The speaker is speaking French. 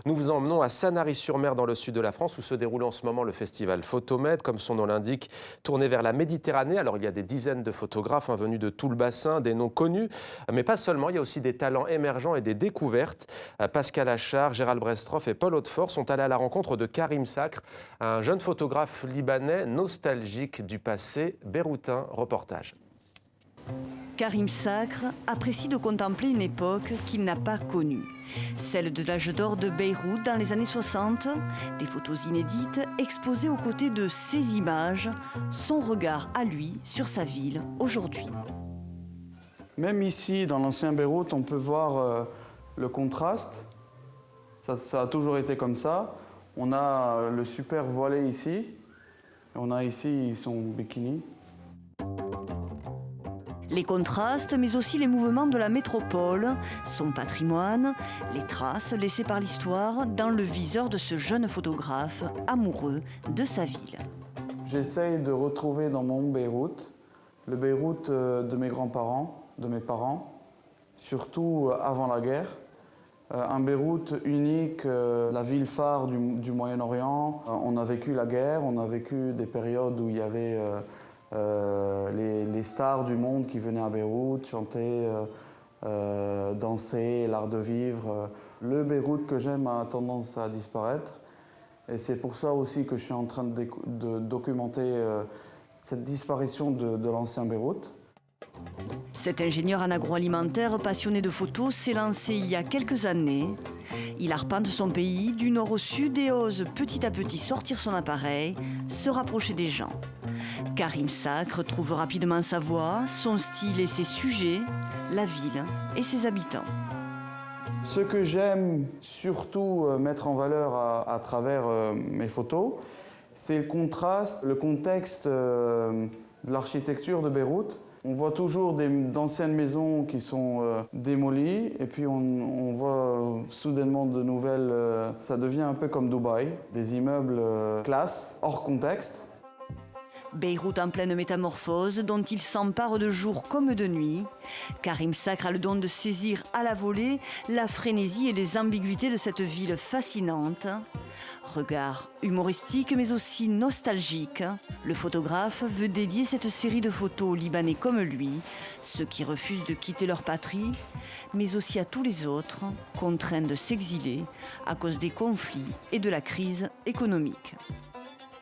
Nous vous emmenons à Sanary-sur-Mer dans le sud de la France où se déroule en ce moment le festival Photomed, comme son nom l'indique, tourné vers la Méditerranée. Alors il y a des dizaines de photographes venus de tout le bassin, des noms connus, mais pas seulement, il y a aussi des talents émergents et des découvertes. Pascal Achard, Gérald Brestroff et Paul Hautefort sont allés à la rencontre de Karim Sakr, un jeune photographe libanais nostalgique du passé béroutin. Reportage. Karim Sakr apprécie de contempler une époque qu'il n'a pas connue, celle de l'âge d'or de Beyrouth dans les années 60, des photos inédites exposées aux côtés de ces images, son regard à lui sur sa ville aujourd'hui. Même ici, dans l'ancien Beyrouth, on peut voir le contraste. Ça a toujours été comme ça. On a le super voilé ici. On a ici son bikini. Les contrastes, mais aussi les mouvements de la métropole, son patrimoine, les traces laissées par l'histoire dans le viseur de ce jeune photographe amoureux de sa ville. J'essaye de retrouver dans mon Beyrouth le Beyrouth de mes grands-parents, de mes parents, surtout avant la guerre. Un Beyrouth unique, la ville phare du Moyen-Orient. On a vécu la guerre, on a vécu des périodes où il y avait les stars du monde qui venaient à Beyrouth, chanter, danser, l'art de vivre. Le Beyrouth que j'aime a tendance à disparaître. Et c'est pour ça aussi que je suis en train de documenter cette disparition de l'ancien Beyrouth. Cet ingénieur en agroalimentaire passionné de photos s'est lancé il y a quelques années. Il arpente son pays du nord au sud et ose petit à petit sortir son appareil, se rapprocher des gens. Karim Sakr trouve rapidement sa voix, son style et ses sujets, la ville et ses habitants. Ce que j'aime surtout mettre en valeur à travers mes photos, c'est le contraste, le contexte de l'architecture de Beyrouth. On voit toujours d'anciennes maisons qui sont démolies et puis on voit soudainement de nouvelles. Ça devient un peu comme Dubaï, des immeubles classe, hors contexte. Beyrouth en pleine métamorphose, dont il s'empare de jour comme de nuit. Karim Sakr a le don de saisir à la volée la frénésie et les ambiguïtés de cette ville fascinante. Regard humoristique mais aussi nostalgique, le photographe veut dédier cette série de photos aux Libanais comme lui, ceux qui refusent de quitter leur patrie, mais aussi à tous les autres contraints de s'exiler à cause des conflits et de la crise économique.